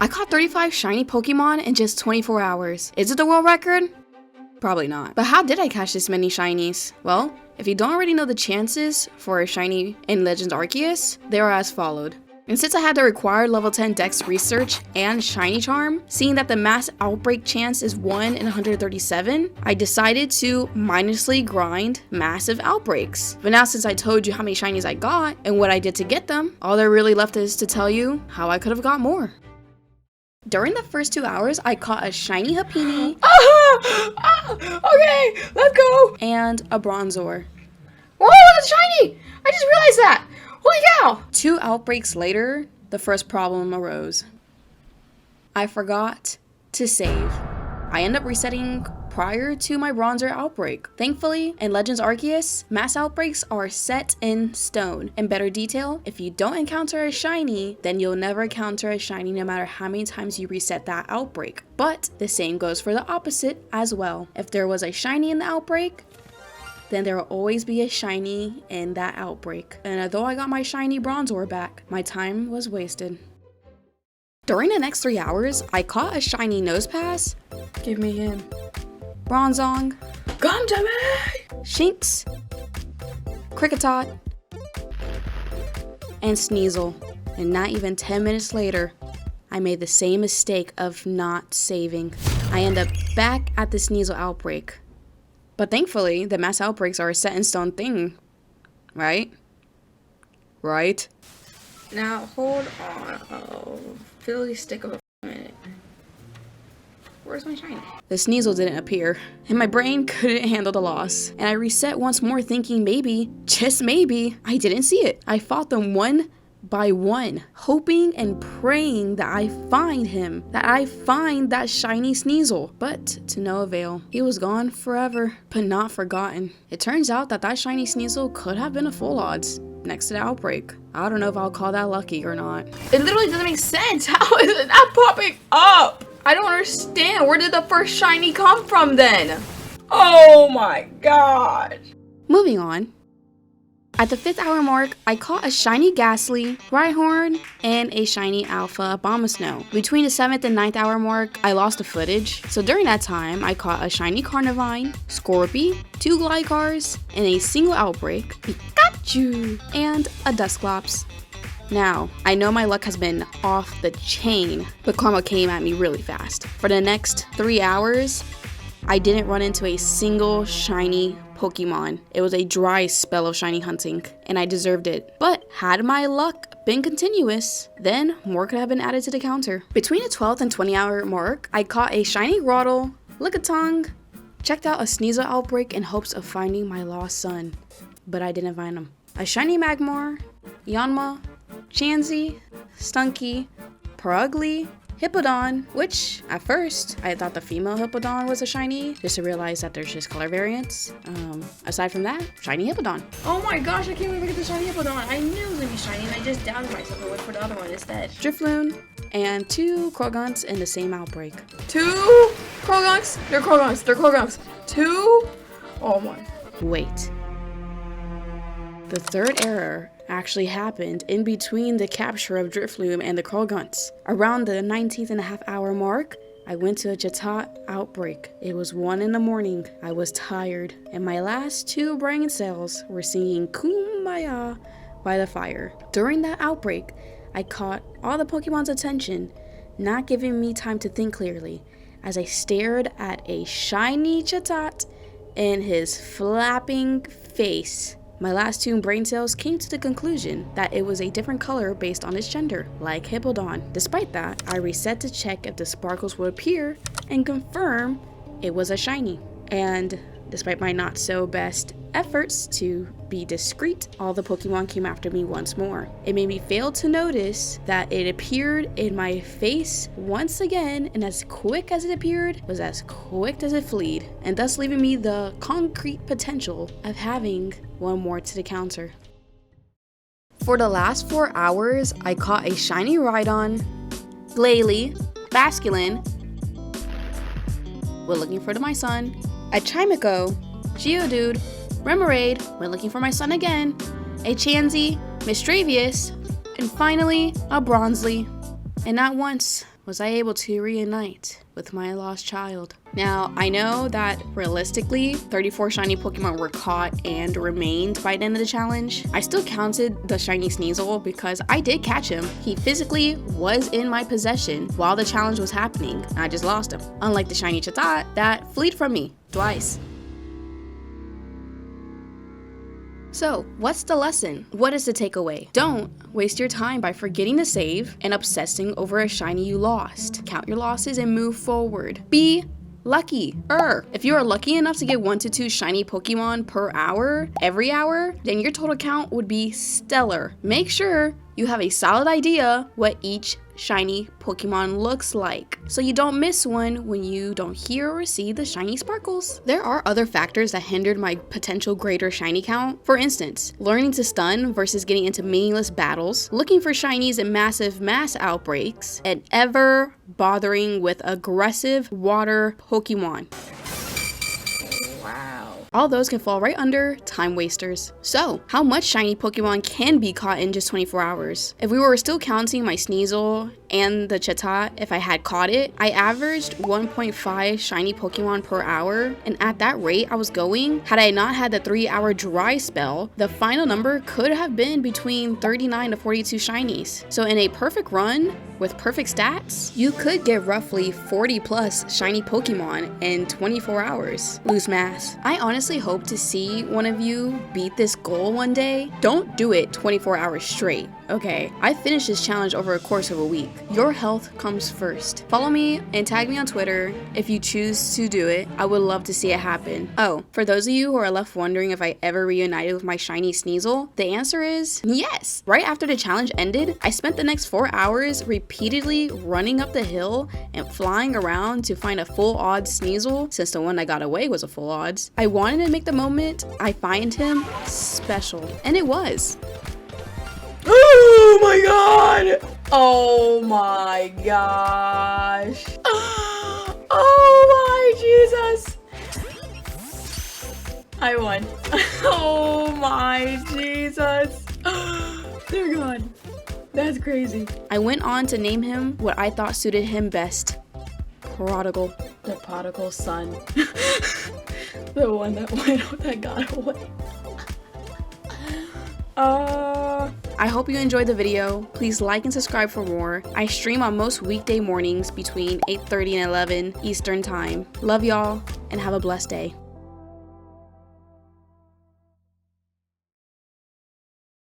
I caught 35 shiny Pokemon in just 24 hours. Is it the world record? Probably not. But how did I catch this many shinies? Well, if you don't already know the chances for a shiny in Legends Arceus, they are as followed. And since I had the required level 10 Dex research and shiny charm, seeing that the mass outbreak chance is 1 in 137, I decided to mindlessly grind massive outbreaks. But now since I told you how many shinies I got and what I did to get them, all there really left is to tell you how I could have got more. During the first 2 hours, I caught a shiny Happiny. Okay, let's go. And a Bronzor. Whoa, that's shiny! I just realized that. Holy cow! 2 outbreaks later, the first problem arose. I forgot to save. I ended up resetting prior to my Bronzor outbreak. Thankfully, in Legends Arceus, mass outbreaks are set in stone. In better detail, if you don't encounter a shiny, then you'll never encounter a shiny no matter how many times you reset that outbreak. But the same goes for the opposite as well. If there was a shiny in the outbreak, then there will always be a shiny in that outbreak. And although I got my shiny Bronzor back, my time was wasted. During the next 3 hours, I caught a shiny Nosepass. Give me him. Bronzong. Come to me! Shinx. Kricketot. And Sneasel. And not even 10 minutes later, I made the same mistake of not saving. I end up back at the Sneasel outbreak. But thankfully, the mass outbreaks are a set in stone thing, right? Right? Now, hold on. Oh, fiddly stick of a minute. Where's my shiny? The Sneasel didn't appear, and my brain couldn't handle the loss. And I reset once more thinking maybe, just maybe, I didn't see it. I fought them one by one, hoping and praying that I find him, that I find that shiny Sneasel. But to no avail. He was gone forever, but not forgotten. It turns out that that shiny Sneasel could have been a full odds next to the outbreak. I don't know if I'll call that lucky or not. It literally doesn't make sense. How is it not popping up? I don't understand. Where did the first shiny come from then? Oh my god. Moving on. At the 5th hour mark, I caught a shiny Ghastly, Rhyhorn, and a shiny Alpha Abomasnow. Between the 7th and 9th hour mark, I lost the footage, so during that time, I caught a shiny Carnivine, Scorpy, 2 Glycars, and a single outbreak, Pikachu, and a Dusclops. Now, I know my luck has been off the chain, but karma came at me really fast. For the next 3 hours, I didn't run into a single shiny Pokemon. It was a dry spell of shiny hunting, and I deserved it. But had my luck been continuous, then more could have been added to the counter. Between the 12th and 20 hour mark, I caught a shiny Grotle, Lickitung, checked out a Sneasel outbreak in hopes of finding my lost son, but I didn't find him. A shiny Magmar, Yanma, Chansey, Stunky, Purugly, Hippowdon, which at first I thought the female Hippowdon was a shiny, just to realize that there's just color variants. Aside from that, shiny Hippowdon. Oh my gosh, I can't wait to get the shiny Hippowdon. I knew it was gonna be shiny and I just doubted myself and went for the other one instead. Drifloon, and 2 Krogunks in the same outbreak. 2 Krogunks? They're Krogunks. They're Krogunks. 2? Oh my. Wait. The third error actually happened in between the capture of Drifloon and the Krogunks. Around the 19th and a half hour mark, I went to a Chatot outbreak. It was 1 in the morning. I was tired, and my last 2 brain cells were singing Kumbaya by the fire. During that outbreak, I caught all the Pokemon's attention, not giving me time to think clearly, as I stared at a shiny Chatot and his flapping face. My last 2 brain cells came to the conclusion that it was a different color based on its gender, like Hippowdon. Despite that, I reset to check if the sparkles would appear and confirm it was a shiny. And despite my not so best efforts to be discreet, all the Pokemon came after me once more. It made me fail to notice that it appeared in my face once again, and as quick as it appeared was as quick as it fled, and thus leaving me the concrete potential of having one more to the counter. For the last 4 hours, I caught a shiny Rhydon, Glalie, Basculin, we're looking for my son, a Chimico, Geodude, Remoraid, we're looking for my son again, a Chansey, Mistravius, and finally a Bronzely. And not once, was I able to reunite with my lost child. Now, I know that realistically, 34 shiny Pokemon were caught and remained by the end of the challenge. I still counted the shiny Sneasel because I did catch him. He physically was in my possession while the challenge was happening. I just lost him. Unlike the shiny Chatot that fled from me twice. So, what's the lesson? What is the takeaway? Don't waste your time by forgetting to save and obsessing over a shiny you lost. Count your losses and move forward. Be lucky. If you are lucky enough to get 1 to 2 shiny Pokemon per hour, every hour, then your total count would be stellar. Make sure you have a solid idea what each shiny Pokemon looks like, so you don't miss one when you don't hear or see the shiny sparkles. There are other factors that hindered my potential greater shiny count. For instance, learning to stun versus getting into meaningless battles, looking for shinies in massive mass outbreaks, and ever bothering with aggressive water Pokemon. All those can fall right under time wasters. So, how much shiny Pokemon can be caught in just 24 hours? If we were still counting my Sneasel and the Chatot, if I had caught it, I averaged 1.5 shiny Pokemon per hour, and at that rate I was going, had I not had the 3-hour dry spell, the final number could have been between 39 to 42 shinies. So in a perfect run, with perfect stats, you could get roughly 40 plus shiny Pokemon in 24 hours. Loose math. I honestly hope to see one of you beat this goal one day. Don't do it 24 hours straight. Okay, I finished this challenge over a course of a week. Your health comes first. Follow me and tag me on Twitter if you choose to do it. I would love to see it happen. Oh, for those of you who are left wondering if I ever reunited with my shiny Sneasel, the answer is yes. Right after the challenge ended, I spent the next 4 hours repeatedly running up the hill and flying around to find a full odds Sneasel, since the one that got away was a full odds. I wanted to make the moment I find him special, and it was. Oh my god! Oh my gosh! Oh my Jesus! I won. Oh my Jesus! They're gone. That's crazy. I went on to name him what I thought suited him best. Prodigal. The prodigal son. The one that got away. I hope you enjoyed the video. Please like and subscribe for more. I stream on most weekday mornings between 8:30 and 11 Eastern time. Love y'all and have a blessed day.